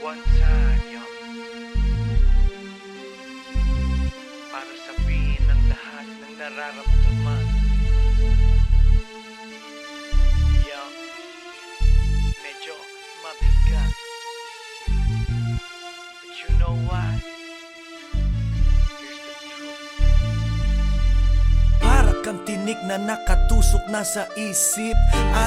buwan sa anyo para sabihin ng lahat ng nararamdaman. Yo, medyo mabigat, but you know what? Here's the truth. Para kang tinik na nakatusok na sa isip,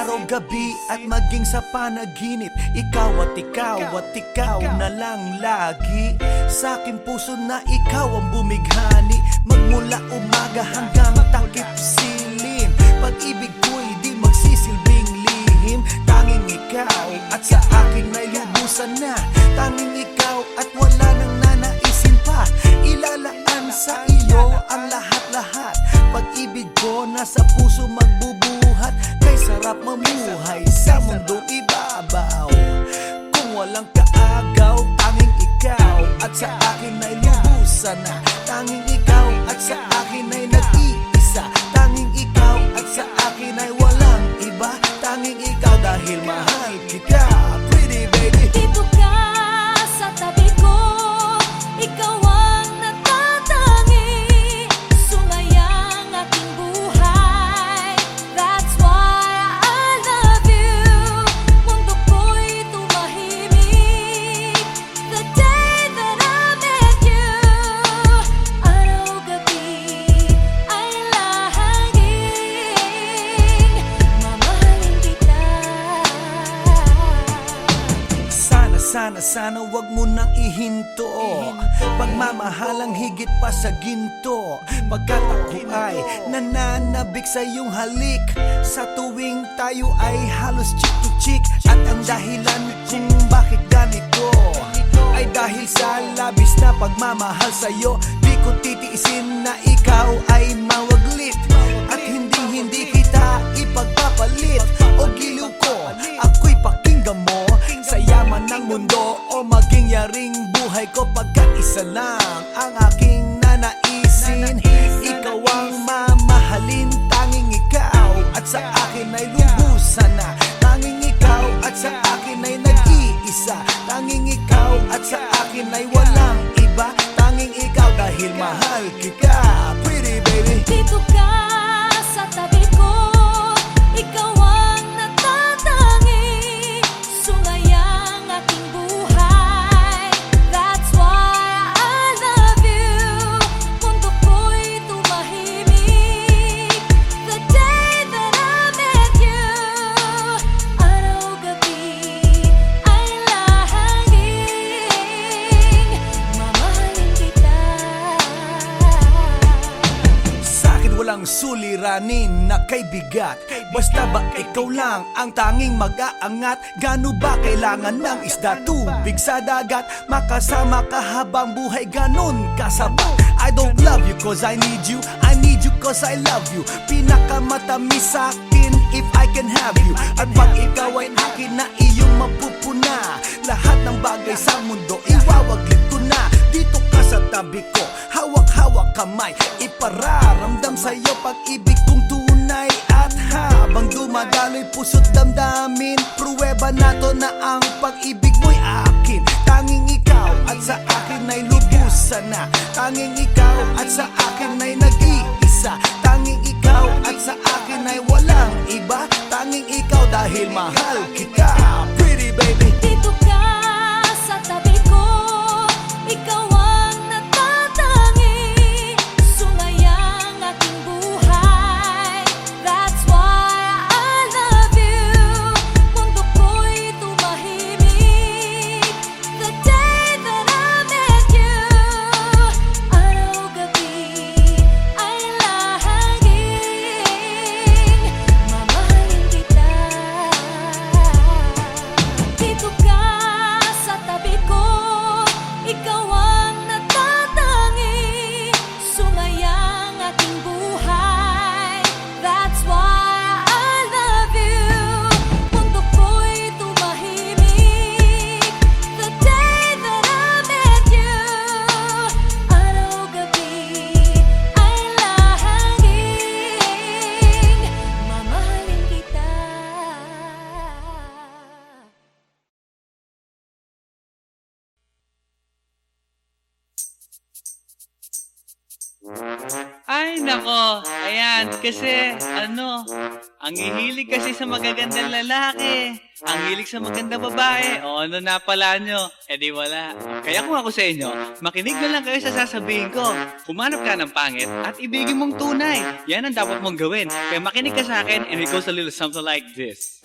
araw-gabi at maging sa panaginip. Ikaw at ikaw at ikaw na lang lagi. Sa aking puso na ikaw ang bumighani, magmula umaga hanggang takip silim. Pag-ibig ko'y di magsisilbing lihim. Tanging ikaw at sa aking may lubusan na. Tanging ikaw at wala nang nanaisin pa. Ilalaan sa iyo ang lahat-lahat. Pag-ibig ko nasa puso magbubuhat. Kay sarap mamuhay sa mundong ibabaw. Kung walang kaagaw, tanging ikaw at sa akin ay lubusan na. Tanging ikaw at sa akin ay nag-iisa. Tanging ikaw at sa akin ay walang iba. Tanging ikaw dahil mahal kita, pretty baby. Dito ka sa tabi ko, ikaw ang natatangi. Sumayang aking buhay, that's why I love you. Mundo ko'y tumahimik the day that I met you. Araw-gabi ay lahaging mamahalin kita. Sana wag mo nang ihinto. Pagmamahalang higit pa sa ginto. Pagkat ako ay nananabik sa iyong halik. Sa tuwing tayo ay halos chick to chick. At ang dahilan kung bakit ganito ay dahil sa labis na pagmamahal sa'yo. Di ko titiisin na ikaw ay mawaglit. At hindi kita ipagpapalit. O giliw ko, ako'y pakinggan mo. Sa yaman ng mundo o maging yaring buhay ko. Pagkat isa lang ang aking nanaisin. Ikaw ang mamahalin, tanging ikaw at sa akin ay lubusan na. Tanging ikaw at sa akin ay nag-iisa. Tanging ikaw at sa akin ay walang iba. Tanging ikaw dahil mahal kita, pretty baby. Dito ka sa tabi ko, ikaw ang natatangi. Sumayang aking buhay, that's why I love you. Mundo ko'y tumahimik the day that I met you. Araw-gabi ay lahaging mamahalin kita. Sa'kin walang suliranin na kay bigat. Basta ba ikaw lang ang tanging mag-aangat? Gano ba kailangan ng isda, tubig sa dagat? Makasama ka habang buhay, ganon kasabat. I don't love you cause I need you, I need you cause I love you. Pinakamatamis sa'kin if I can have you. At pag ikaw ay akin na iyong mapupuna, lahat ng bagay sa mundo iwawaglit ko na. Dito ka sa tabi ko, hawak-hawak kamay. Ipararamdam sa'yo pag-ibig kong tunay. At habang dumadaloy puso't damdamin, pruweba na to na ang pag-ibig mo'y akin. Tanging ikaw at sa akin ay lubusan na. Tanging ikaw at sa akin ay nag-iisa. Tanging ikaw at sa akin ay walang iba. Tanging ikaw dahil mahal kita, pretty baby. Dito ka sa tabi ko, ikaw ang natatangi. Sumayang aking buhay, that's why I love you. Mundo ko'y tumahimik the day that I met you. Araw-gabi ay lahaging mamahalin kita. Dito Ay, nako. Ayan, kasi, ang hihilig kasi sa magagandang lalaki. Ang hilig sa magandang babae. O ano na pala nyo? Eh di wala. Kaya kung ako sa inyo, makinig na lang kayo sa sasabihin ko. Humanap ka ng pangit at ibigin mong tunay. Yan ang dapat mong gawin. Kaya makinig ka sa akin and it goes a little something like this.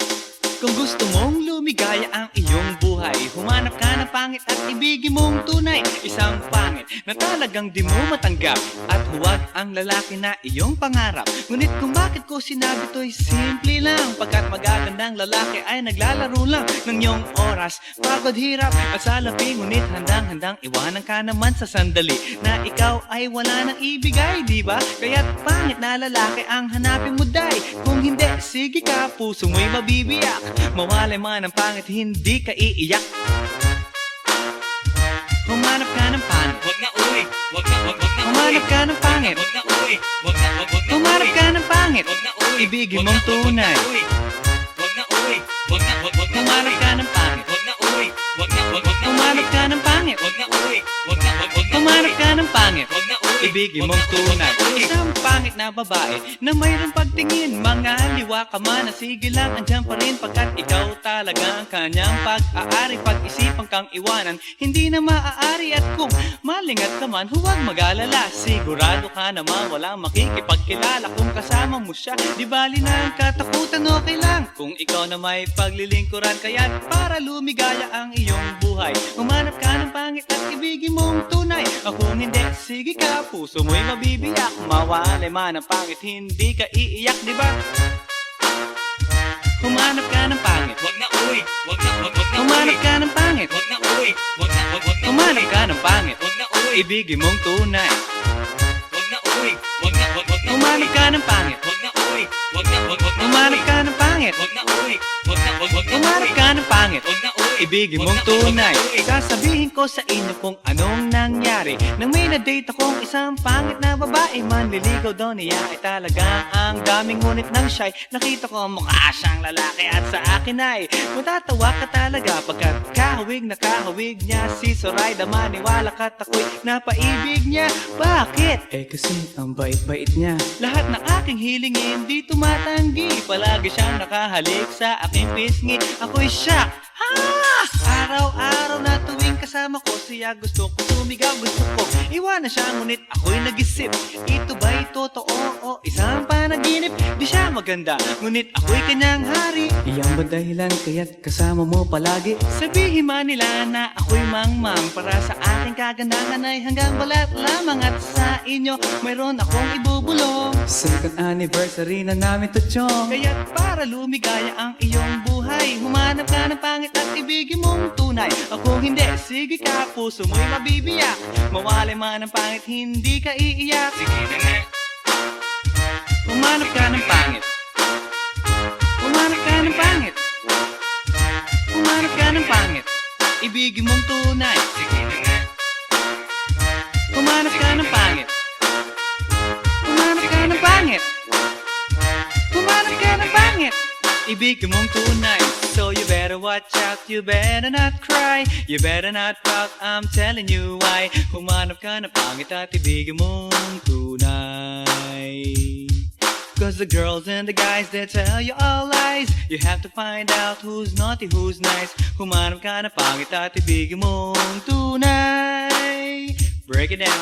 Kung gusto mong lumigaya ang iyong buhay, humanap ka ng pangit at ibigin mong tunay. Isang pangit na talagang di mo matanggap, at huwag ang lalaki na iyong pangarap. Ngunit kung bakit ko sinabi to'y simple lang, pagkat magagandang lalaki ay naglalaro lang ng iyong oras, pagod, hirap at salapi. Ngunit handang-handang iwanan ka naman sa sandali na ikaw ay wala nang ibigay, di ba? Kaya't pangit na lalaki ang hanapin mo, day. Kung hindi, sige ka, puso mo'y mabibiyak. Mawalay man ang pangit, hindi ka iiyak. Humanap ka ng pangit, wag na uwi. Humanap ka ng pangit, wag na uwi. Humanap ka ng pangit, wag na uwi. Ibigin mong tunay. Wag na uwi. Humanap ka ng pangit, wag na uwi. Humanap ka ng pangit, wag na uwi. Humanap ka ng pangit, wag na uwi. Ibigin mong tunay. Isang pangit na babae na mayroong pagtingin, mga liwa ka man, sige lang, andyan pa rin, pagkat ikaw talaga ang kanyang pag-aari. Pag-isipan kang iwanan, hindi na maaari. At kung malingat ka man, huwag mag-alala, sigurado ka naman walang makikipagkilala kung kasama mo siya. Di bali na ang katakutan, okay lang kung ikaw na may paglilingkuran. Kaya't para lumigaya ang iyong buhay, humanap ka ng pangit at ibigin mong tunay. Kung hindi, sige ka, puso mo'y mabibiyak. Mawalay man ang pangit, hindi ka iiyak, di ba? Humanap ka ng pangit, wag na uwi. Humanap ka ng pangit, wag na uwi. Humanap ka ng pangit, wag na uwi. Ibigin mong tunay. Wag na uwi. Humanap ka ng pangit, wag na uwi. Humanap ka ng pangit, wag na uwi. Humanap ka ng pangit, wag na uwi. Ibigin mong tunay. Sasabihin ko sa inyo kung anong nangyari nang may na-date akong isang pangit na babae. Manliligaw daw niya ay talaga ang daming, ngunit nang shy, nakita ko mukha siyang lalaki at sa akin ay matatawa ka talaga, pagkat kahawig na kahawig niya si Zoraida. Maniwala ka't ako'y napaibig niya. Bakit? Eh kasi ang bait-bait niya. Lahat ng aking hilingin di tumatanggi, palagi siyang nakahalik sa aking pisngi. Ako'y shock. Araw-araw na tuwing kasama ko siya, gusto ko sumigaw, gusto ko iwanan siya, ngunit ako'y nag-isip, ito ba'y totoo o isang panaginip? Di siya maganda, ngunit ako'y kanyang hari. Iyan ba dahilan kaya't kasama mo palagi? Sabihin man nila na ako'y mangmang, para sa aking kagandahan ay hanggang balat lamang. At sa inyo mayroon akong ibubulong. Second anniversary na namin to, chong. Kaya't para lumigaya ang iyong buhay, humanap ka ng pangit at ibigin mong tunay. Kung hindi, sige ka, puso mo'y mabibiyak. Mawalay man ang pangit, hindi ka iiyak. Sige na nga. Humanap ka ng pangit. Humanap ka ng pangit. Humanap ka ng pangit. Ibigin mong tunay. Sige na nga. Humanap ka ng pangit. Humanap ka ng pangit. Humanap ka ng pangit. Ibigin mong tunay. So you better watch out, you better not cry, you better not pout, I'm telling you why. Humanap ka ng pangit at ibigin mong tunay. Cause the girls and the guys, they tell you all lies. You have to find out who's naughty, who's nice. Humanap ka ng pangit at ibigin mong tunay. Break it down.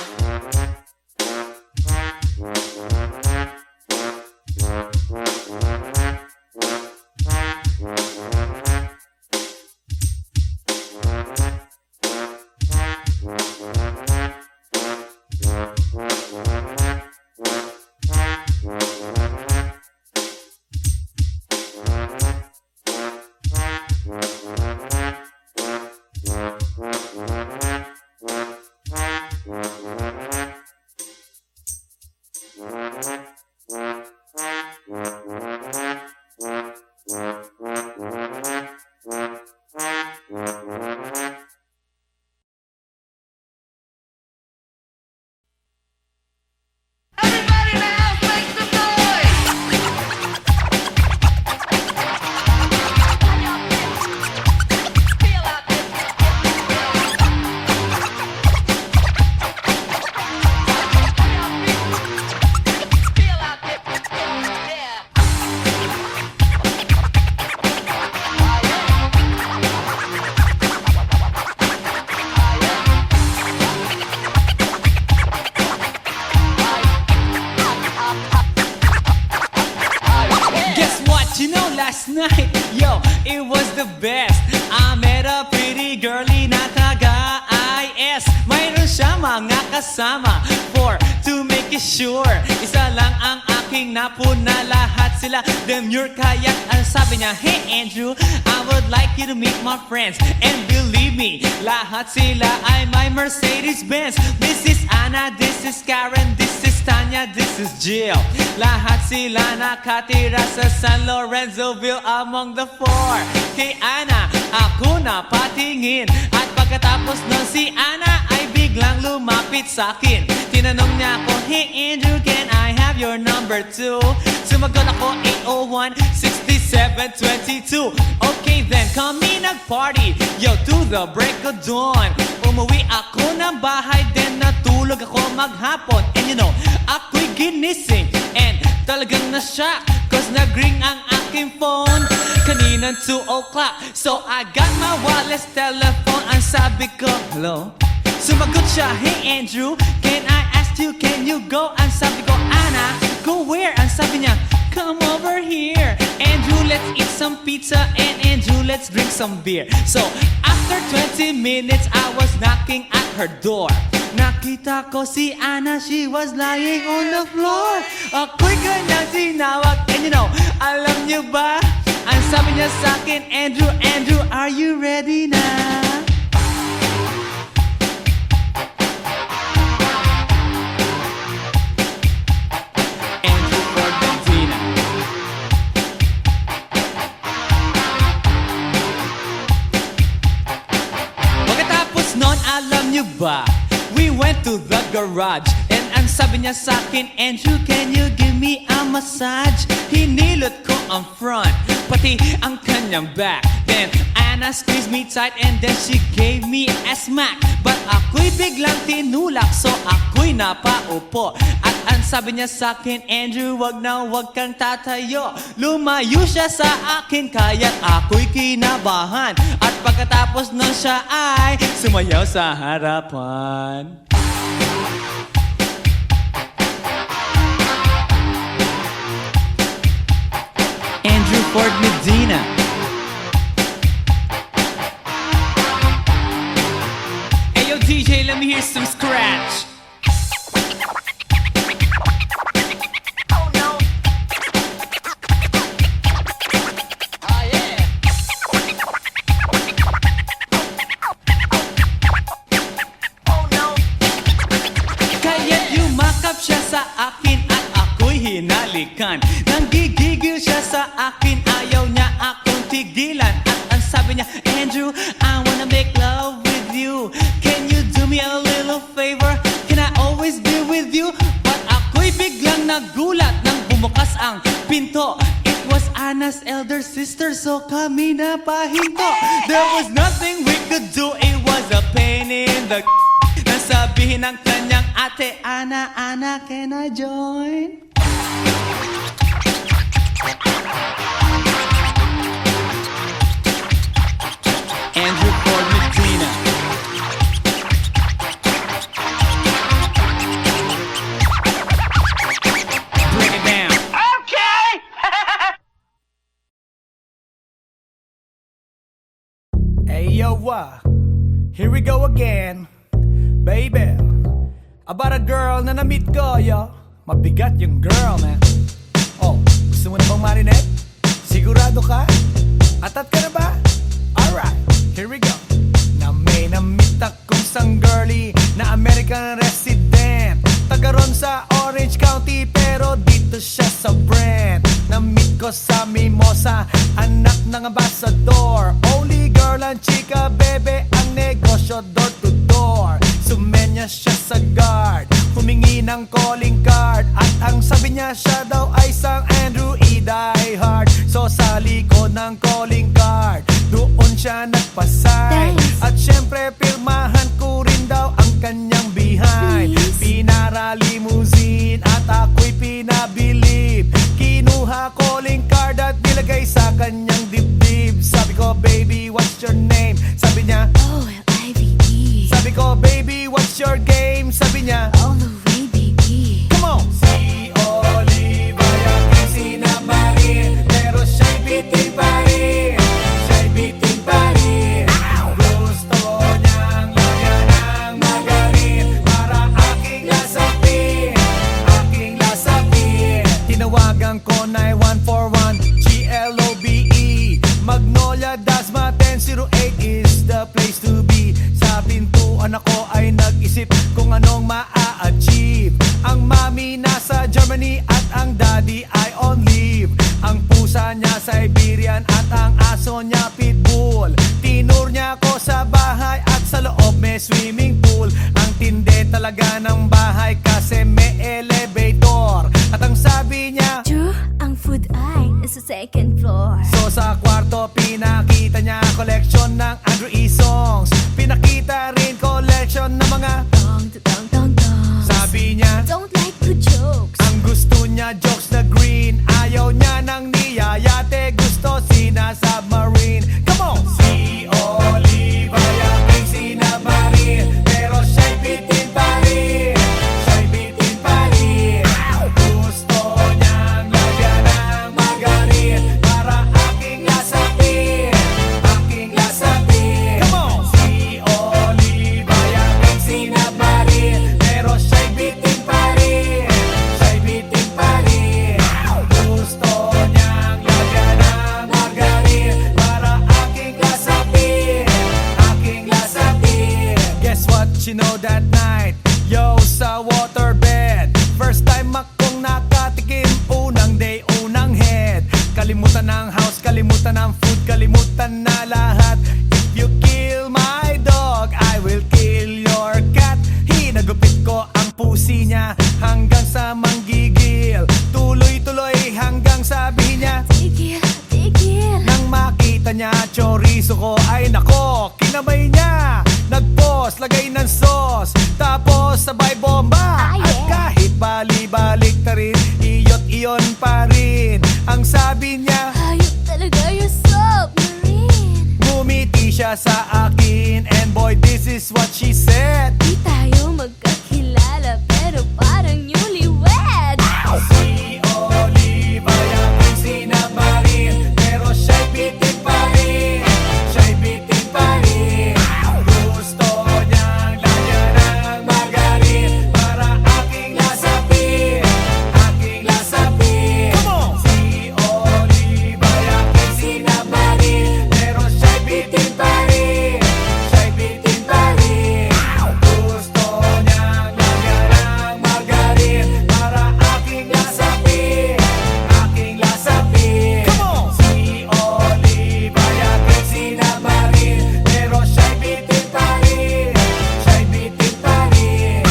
night, yo, it was the best. I met a pretty girlie na taga-IS. Mayroon siya mga kasama to make it sure. Isa lang ang aking napuna, lahat sila demure. Kaya't ang sabi niya, hey Andrew, I would like you to meet my friends. And believe me, lahat sila ay my Mercedes-Benz. This is Anna, this is Karen, this is Tanya, this is Jill. Lahat sila nakatira sa San Lorenzoville among the four. Kay Anna, ako na patingin. At pagkatapos nun si Anna ay biglang lumapit sa akin. Tinanong niya ako, hey Andrew, can I have your number too? Sumagot ako, 801-6722. Okay then, kami nag-party, yo, to the break of dawn. Umuwi ako ng bahay, then natulog ako maghapon. And you know, ako'y ginising and talagang na-shock, cause nag-ring ang aking phone kaninang 2 o'clock. So I got my wireless telephone. Ang sabi ko, hello? Sumagot siya, hey Andrew, can I ask you, can you go? Ang sabi ko, Anna, go where? Ang sabi niya, come over here. Andrew, let's eat some pizza, and Andrew, let's drink some beer. So after 20 minutes, I was knocking at her door. Nakita ko si Anna, she was lying on the floor. Ako'y kanyang tinawag, and you know, alam niyo ba? Ang sabi niya sa akin, Andrew, Andrew, are you ready na? Andrew Ford Medina. Pagkatapos nun, alam niyo ba? We went to the garage, and ang sabi niya sa akin, Andrew, can you give me a massage? Hinilot ko ang front, pati ang kanyang back. Then Anna squeezed me tight, and then she gave me a smack. But ako'y biglang tinulak, so ako'y napaupo. At ang sabi niya sa akin, Andrew, wag na wag kang tatayo. Lumayo siya sa akin, kaya't ako'y kinabahan. At pagkatapos nun siya ay sumayaw sa harapan. Andrew Ford Medina. Hey yo DJ, let me hear some scratch. Siya sa akin at ako'y hinalikan. Nanggigigil siya sa akin, ayaw niya akong tigilan. At ang sabi niya, Andrew, I wanna make love with you. Can you do me a little favor? Can I always be with you? But ako'y biglang nagulat nang bumukas ang pinto. It was Anna's elder sister, so kami na pahinto. There was nothing we could do, it was a pain in the nasabihin ng kanyang ate, Anna, Anna, can I join? Andrew Ford Medina. Bring it down. Okay! Hey yo, here we go again, baby. About a girl na na-meet ko, yo. Mabigat yung girl, man. Oh, gusto mo na bang marinig? Sigurado ka? Atat ka na ba? Alright, here we go. Na may na-meet akong isang girlie na American resident. Taga ron sa Orange County, pero dito siya sa Brent. Na-meet ko sa Mimosa, anak ng ambassador. Only girl ang chika, bebe, ang negosyo door to door. Sumenya siya sa guard, humingi ng calling card. At ang sabi niya, siya daw ay isang Andrew E. Die Hard. So sa likod ng calling card, doon siya nagpasay. At syempre pirmahan ko rin daw ang kanyang behind. Pinara limousine at ako'y pinabilib. Kinuha calling card at nilagay sa kanyang dibdib. Sabi ko, baby, what's your name? Sabi niya, O-L-I-V-E. sabi ko, baby, what's your game? Sabi niya, All the way, baby. come on! Si Oliva, yung sinabarin, pero siya'y bitiba. gusto niya pitbull. Tinur niya ako sa bahay at sa loob may swimming pool. Ang tindi talaga ng bahay kasi may elevator. At ang sabi niya, True, ang food ay nasa second floor. so sa kwarto pinakita niya collection ng Andrew E. songs. Pinakita rin collection ng mga Dong, dong, dong, dong. sabi niya, Don't like the jokes. ang gusto niya jokes na green. Ayaw niya ng niyayate, gusto sina-submarine. Come on! Si Oliva yaking sinabarin, pero siya'y bitin pa rin. Siya'y bitin pa rin. Gusto niyang lagyan ng margarin para aking lasapin. Aking lasapin. Come on! Si Oliva yaking sinabarin, pero siya'y bitin pa rin. Siya'y bitin pa rin. Gusto niyang lagyan ng margarin para aking lasapin. Aking lasapin. Guess what you know that night? Yo, sa waterbed, first time akong nakatikim. Unang day, unang head. Kalimutan ng house, kalimutan ng food, kalimutan na lahat. If you kill my dog, I will kill your cat. Hinagupit ko ang pusi niya hanggang sa manggigil. Tuloy-tuloy hanggang sabihin niya, Tigil, tigil. nang makita niya chorizo ko, ay nako, kinabay niya. Nagpos, lagay ng sauce, tapos sabay bomba. Ah, yeah. At kahit bali-balik ta rin, iyot iyon pa rin. Ang sabi niya, Hayop talaga yung submarine. ngumiti siya sa akin. And boy, this is what she said. Di tayo magkakilala pero parang newlywed. Si Oliva yaking sinabarin, pero siya'y bitin pa rin. Siya'y bitin pa rin. Gusto niyang lagyan ng margarin para aking lasapin. Aking lasapin. Come on! Si Oliva yaking sinabarin, pero siya'y bitin pa rin. Siya'y bitin pa rin. Gusto niyang lagyan ng margarin para aking lasapin. Aking lasapin. Come on! Si Oliva yaking sinabarin, pero siya'y bitin pa rin. Siya'y bitin pa rin.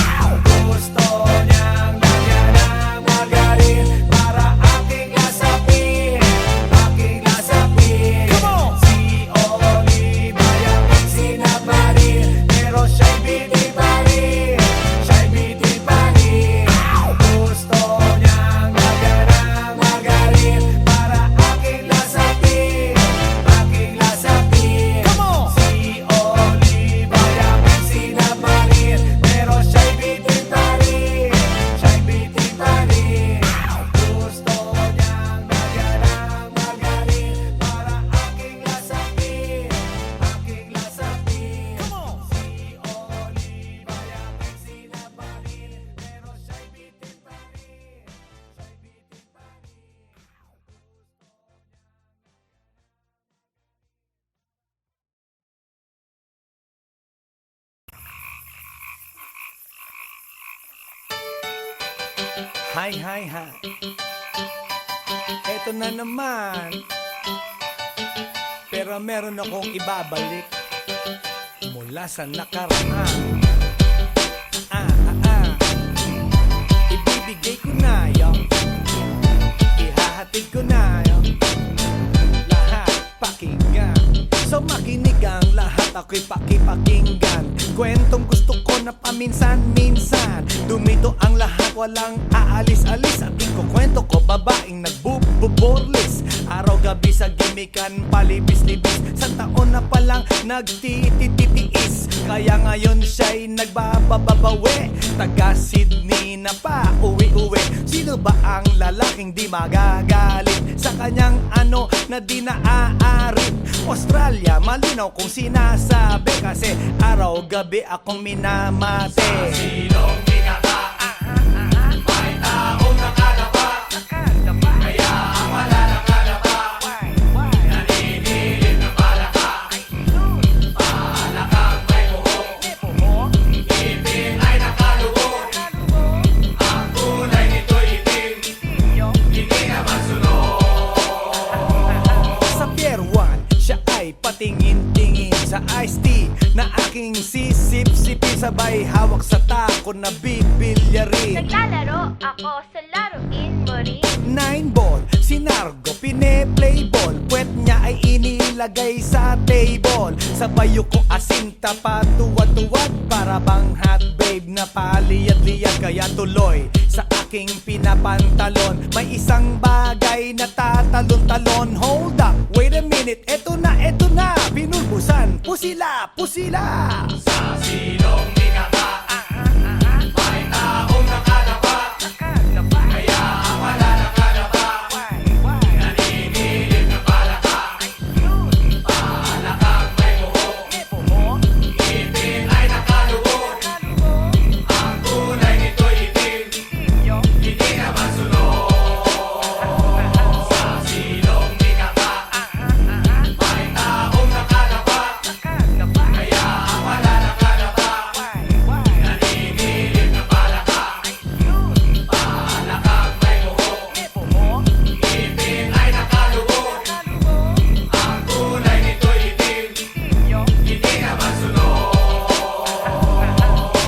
Gusto niyang lagyan ng margarin para aking lasapin. Aking lasapin. Come on! Si Oliva yaking sinabarin, pero siya'y bitin pa rin. Siya'y bitin pa rin. Gusto niyang lagyan ng margarin para aking lasapin. Aking lasapin. Come on! Si Oliva yaking sinabarin, pero siya'y bitin pa rin. Siya'y bitin pa rin. Gusto niyang lagyan ng margarin para aking lasapin. Aking lasapin. Come on! Si Oliva yaking sinabarin, pero siya'y bitin pa rin. Siya'y bitin pa rin. Hi, hi, hi. Eto na naman. Pero meron akong ibabalik mula sa nakaraan. Ibibigay ko na yung ihahatid ko na yung lahat pakinggan. So makinig ang lahat, ako'y pakipakinggan. Kwentong gusto ko na paminsan-minsan. Dumito ang lahat, walang aalis-alis. At ikukwento ko, babaeng nagbububorlis. Araw-gabi sa gimikan, palibis-libis. Sa taon na palang nagtititiis. Kaya ngayon siya'y nagbababawi. Taga Sydney na pa, uwi-uwi. Sino ba ang lalaking di magagalit sa kanyang ano na di naaarit? Australia, malinaw kung sinasabi, kasi araw-gabi akong minamate. Silong di kata, may taong nakalapa. Kaya ang wala nakalapa, naninilig na palaka. Palakang may buhok, ipin ay nakalubog. Ang kulay nito'y itim, hindi naman sunog. Sa Pier 1, siya ay patingin-tingin sa iced tea na aking sisip-sipin, sabay hawak sa tako na bibilyarin. Naglalaro ako sa laruin mo rin. 9 ball, si Nargo pine-play ball, puwet niya ay inilagay sa table. Sabay ko asinta pa tuwad-tuwad, para bang hot babe na paliyad-liyad. Kaya tuloy sa aking pinapantalon may isang bagay na tatalon-talon. Hold up, wait a minute, eto na, binulbusan, pusila, pusila. Sa silong ni Kaka, may taong nakalaba, kaya wala nakalaba. Nanginginig na palaka, palakang may buhok, ngipin ay nakalubog. Ang kulay nito'y itim, hindi na masunod. Sa silong ni Kaka, may taong nakalaba, kaya wala nakalaba. Nanginginig na palaka, palakang may buhok, ngipin ay nakalubog. Ang kulay nito'y itim, hindi na masunod.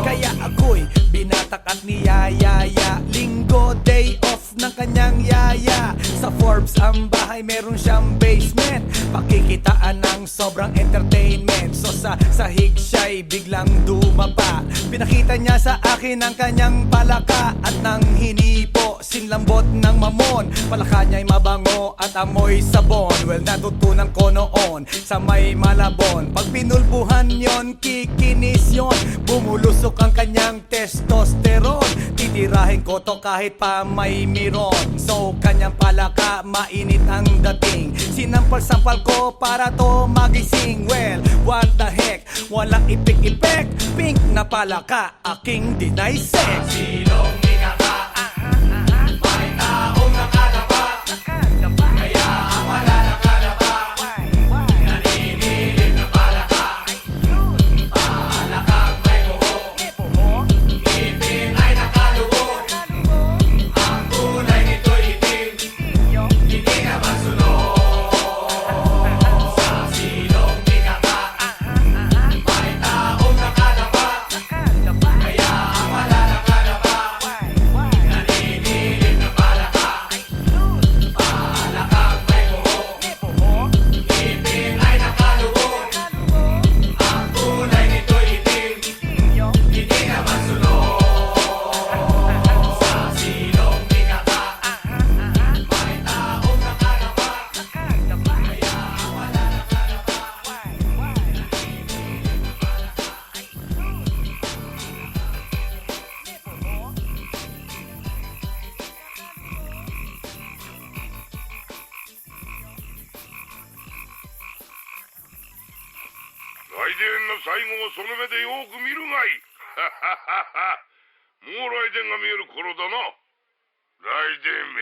Kaya ako'y binatak at niyayaya, linggo day off ng kanyang yaya. Sa Forbes ang bahay, meron siyang basement, pakikitaan ng sobrang entertainment. So sa sahig siya'y biglang dumapa, pinakita niya sa akin ang kanyang palaka. At nang hinipo, sinlambot ng mamon, palaka niya'y mabango at amoy sabon. Well, natutunan ko noon sa may Malabon, pag pinulbuhan yon, kikinis yon, bumulusok ang kanyang testosterone. Titirahin ko to kahit pa may miron. So kanyang palaka, mainit ang dating, sinampal-sampal ko para to magising. Well, what the heck, walang ipik-ipek, pink na palaka, aking deny sex. Silong ni Kaka, may taong nakalaba, kaya wala nakalaba. Naninilig na palaka, palakang may buhok, ngipin ay nakalubog. Ang kulay nito'y itim, hindi na masunod. Sa silong ni Kaka, may taong nakalaba, kaya wala nakalaba. Naninilig na palaka, palakang may buhok, ngipin ay nakalubog. Ang kulay nito'y itim, hindi na masunod. Sa silong ni Kaka, may taong nakalaba, kaya wala nakalaba.来電の最後をその目でよく見るがいい。もう来電が見える頃だな。来電め。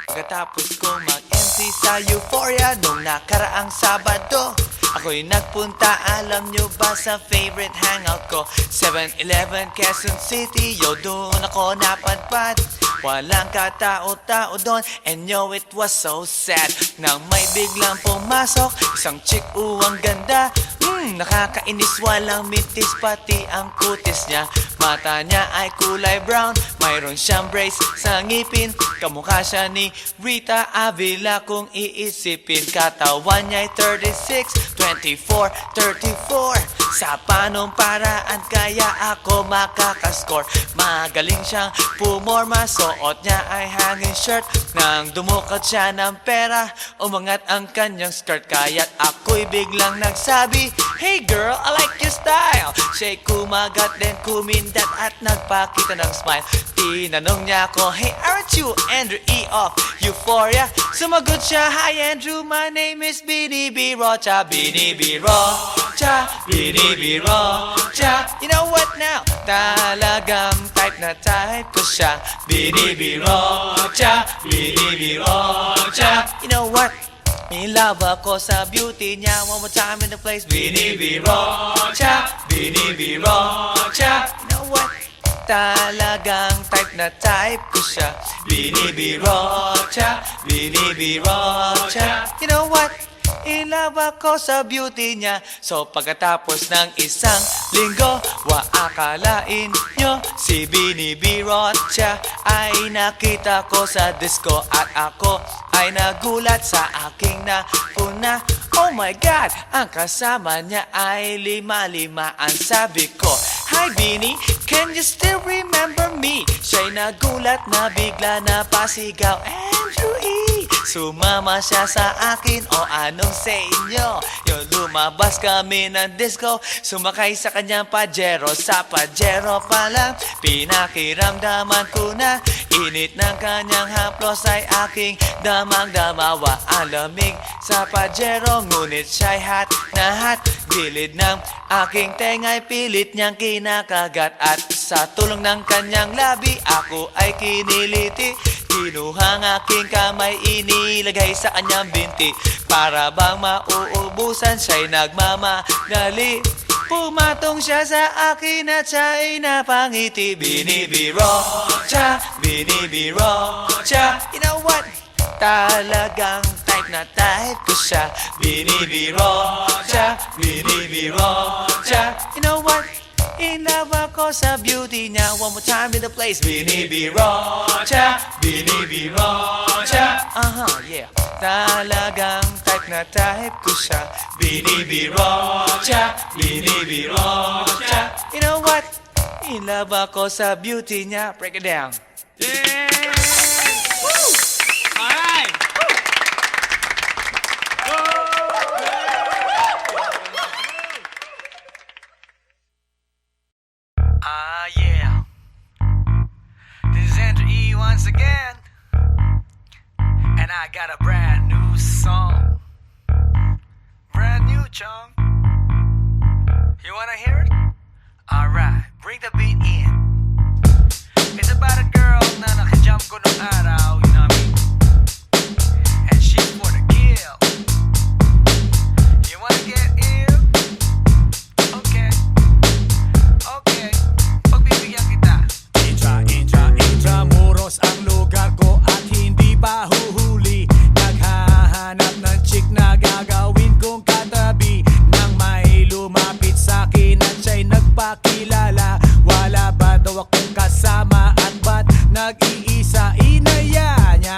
Pagkatapos ko mag-MC sa Euphoria nung nakaraang Sabado, ako'y nagpunta, alam nyo ba, sa favorite hangout ko, 7-Eleven, Quezon City. Yo, doon ako napadpad, walang katao-tao doon, and yo, it was so sad nang may biglang pumasok isang chick, ang ganda. Nakakainis, walang mintis, pati ang kutis niya. Mata niya ay kulay brown, mayroon siyang brace sa ngipin, kamukha siya ni Rita Avila kung iisipin. Katawan niya'y 36, 24, 34. Sa panong paraan kaya ako makakascore? Magaling siyang pumorma, suot niya ay hanging shirt. Nang dumukot siya ng pera, umangat ang kanyang skirt. Kaya't ako'y biglang nagsabi, "Hey girl, I like your style." Siya'y kumagat, then kumindat at nagpakita ng smile. Tinanong niya ako, "Hey, aren't you Andrew E. of Euphoria?" Sumagot siya, "Hi Andrew, my name is Bini B. Rocha." Bini B. Rocha, Bini B. Rocha. You know what now? Talagang type na type ko siya. Bini B. Rocha, Bini B. Rocha. You know what? In love ako sa beauty niya. One more time in the place. Binibirocha, binibirocha. You know what? Talagang type na type ko siya. Binibirocha, binibirocha. You know what? In love ako sa beauty niya. So pagkatapos ng isang linggo, akalain nyo si Binibirocha ay nakita ko sa disco. At ako ay nagulat sa aking napuna. Oh my God! Ang kasama niya ay lima-lima. Ang sabi ko, Hi Bini, can you still remember me? Siya'y nagulat na bigla na pasigaw, Andrew E. Sumama siya sa akin o anong sa inyo? Yung lumabas kami ng disco, sumakay sa kanyang Pajero. Sa Pajero pa lang, pinakiramdaman ko na init ng kanyang haplos ay aking damang-damawa. Ang lamig sa Pajero, ngunit siya'y hot na hot. Gilid ng aking tenga'y pilit niyang kinakagat. At sa tulong ng kanyang labi, ako ay kiniliti. Kinuhang aking kamay, inilagay sa kanyang binti. Para bang mauubusan, siya'y nagmamadali. Pumatong siya sa akin at siya'y napangiti. Binibirocha, binibirocha. You know what? Talagang type na type ko siya. Binibirocha, binibirocha. You know what? In love ako sa beauty niya. One more time in the place. Binibirocha, binibirocha. Yeah. Talagang type na type ko siya. Binibirocha, binibirocha. You know what? In love ako sa beauty niya. Break it down. Alright! Yeah. This is Andrew E once again. And I got a brand new song. Brand new, chong. You wanna hear it? Alright, bring the beat in. It's about a girl na nakajump ko nung araw, you know what I mean? And she's for the kill. You wanna get ill? Okay. Okay. Pagbibigyan kita. Intramuros ang lugar ko at hindi pa huhuli. Naghahanap ng chick na gagawin kong katabi. Nang may lumapit sa'kin at siya'y nagpakilala. Wala ba daw akong kasama at ba't nag-iisa? Inaya niya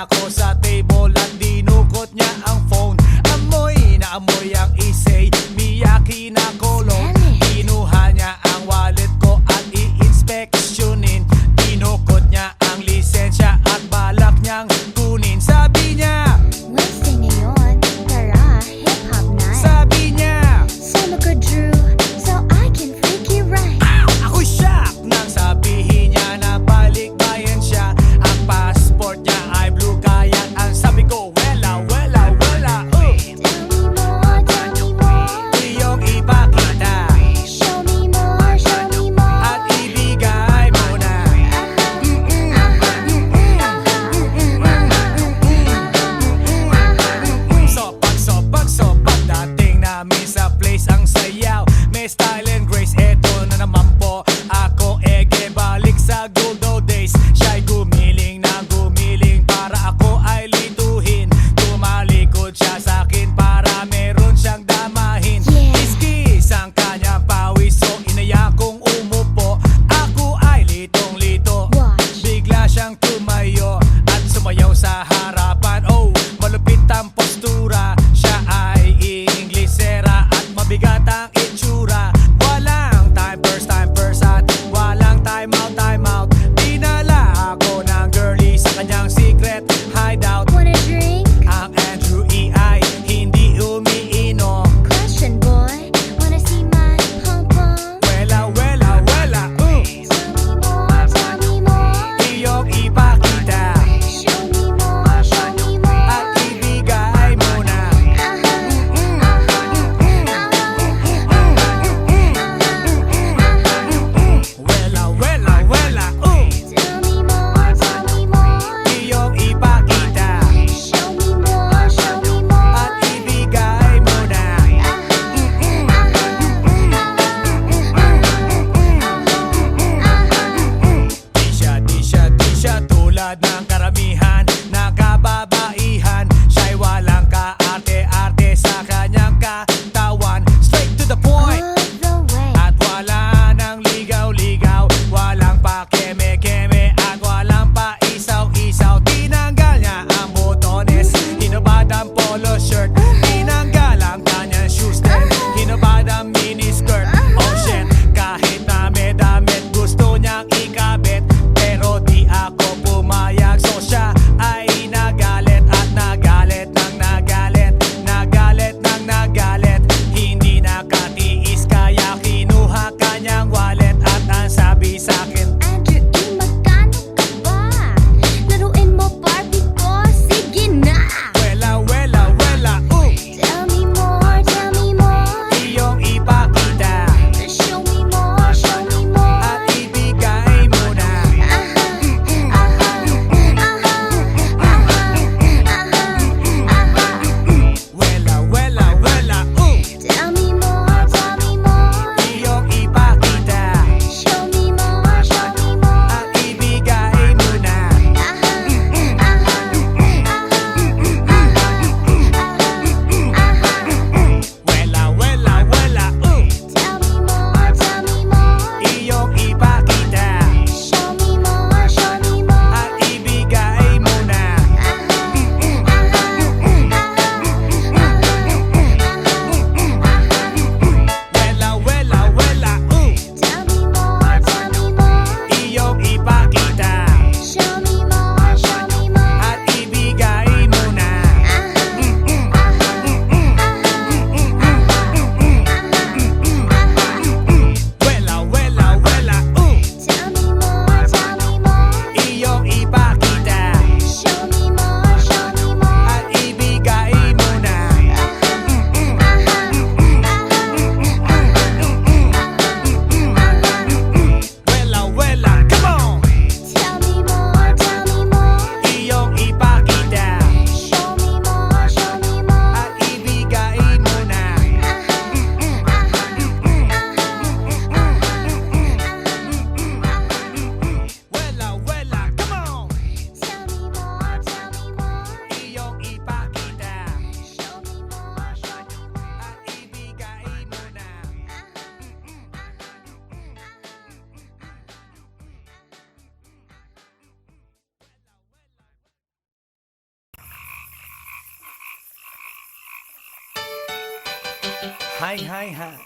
Hi, hi, hi.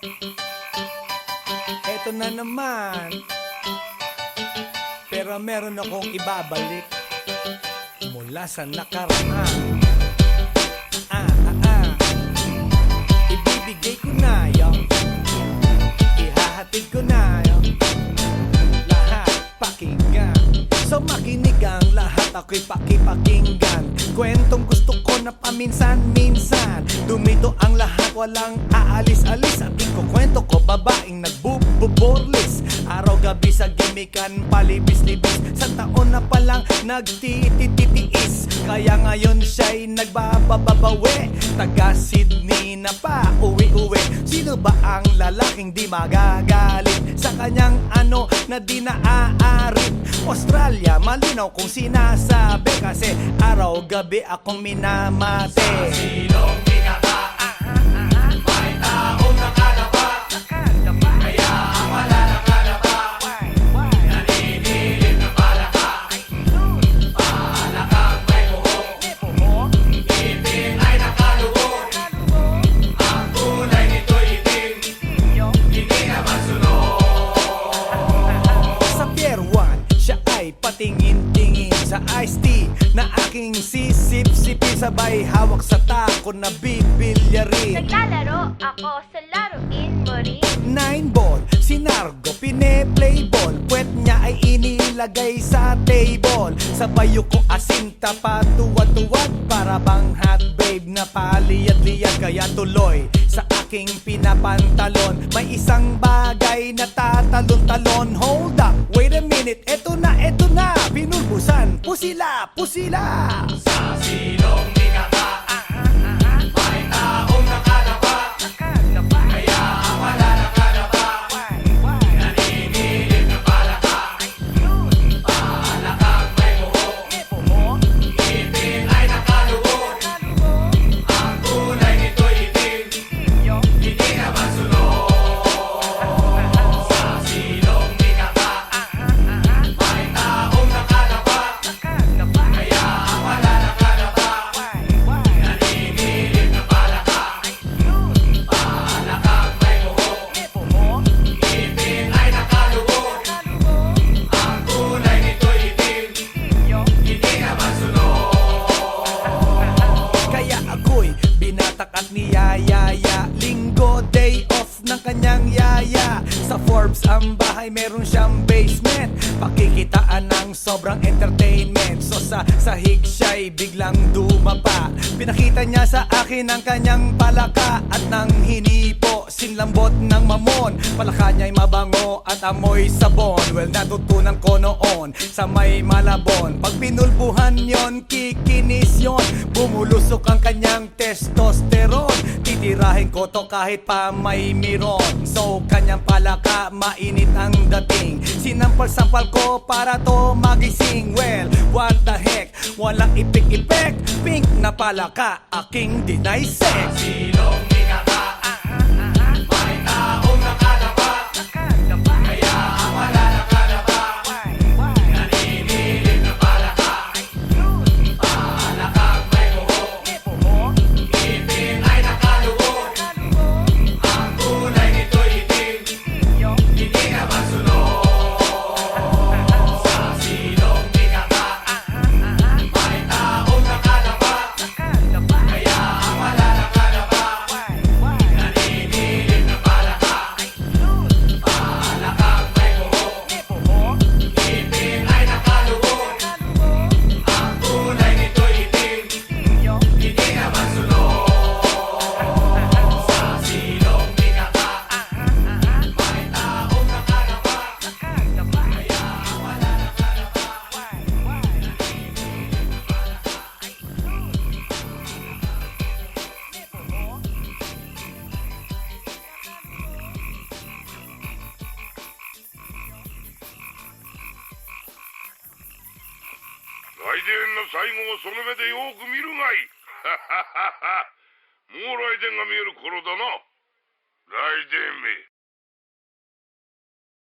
Eto na naman. Pero meron akong ibabalik mula sa nakaraan. Ibibigay ko na yun. Ihahatid ko na yun. Lahat pakinggan. So makinig ang lahat, ako'y pakipakinggan. Kwentong gusto ko na paminsan-minsan. Dumito ang lahat, walang aalis-alis. At ikukwento ko, babaeng nagbububorlis. Araw-gabi sa gimikan, palibis-libis. Sa taon na palang nagtititiis. Kaya ngayon siya'y nagbababawi. Taga Sydney na pa, uwi-uwi. Sino ba ang lalaking di magagalit sa kanyang ano na di naaarit? Australia, malinaw kung sinasabi. Kasi araw-gabi akong minamate. Silong binaba, may taong nakalaba. Kaya ang wala nakalaba, naninilig na palaka. Palakang may buhok, ngipin ay nakaluhok. Ang kulay nito'y itim, hindi naman sunog. Sa Pier 1, siya ay patingin-tingin sa iced tea na aking sisip-sipin. Sabay hawak sa tako na bibilyarin. Naglalaro ako sa laruin mo rin. 9-ball, si Nargo pine-play ball. Puwet niya ay inilagay sa table. Sa bayo ko asin tapatuwad-tuwad. Para bang hot babe na paliyad-liyad. Kaya tuloy sa aking pinapantalon may isang bagay na tatalon-talon. Hold up, wait a minute, eto na, pinulbusan, pusila, pusila. Sa silong binaba, may taong nakalaba. Kaya ang wala nakalaba, naninilig na palaka. Palakang may buhok, ngipin ay nakaluhok. Ang kulay nito'y itim, hindi naman sunog. Sa silong binaba, may taong nakalaba. Kaya ang wala nakalaba, naninilig na palaka. Palakang may buhok, ngipin ay nakaluhok. Ang kulay nito'y itim, hindi naman sunog. Kaya ako'y binatak at niyayaya. Linggo, day off ng kanyang yaya. Sa Forbes ang bahay, meron siyang basement. Pakikitaan ng sobrang entertainment. So sa sahig siya'y biglang dumapa. Pinakita niya sa akin ang kanyang palaka. At nang hinipo, sinlambot ng mamon. Palaka niya'y mabango at amoy sabon. Well, natutunan ko noon sa may Malabon. Pag pinulbuhan yon, kikinis yon. Bumulusok ang kanyang testosterone. Titirahin ko to kahit pa may miron. So kanyang palaka, mainit ang dating. Sinampal-sampal ko para to magising. Well, what the heck, walang ipik-ipek. Pink na palaka, aking dinaysek. Silong binaba, may taong nakalaba. Kaya ang wala nakalaba, naninilig na palaka. Palakang may buhok, ngipin ay nakaluhok. Ang kulay nito'y itim, hindi naman sunog. Sa silong binaba, may taong nakalaba. Kaya ang wala nakalaba, naninilig na palaka. Palakang may buhok, ngipin ay nakaluhok. Ang kulay nito'y itim, hindi naman sunog. Sa silong binaba, may taong nakalaba. Kaya ang wala nakalaba,来電の最後をその目でよく見るがいい。もう来電が見える頃だな。来電め。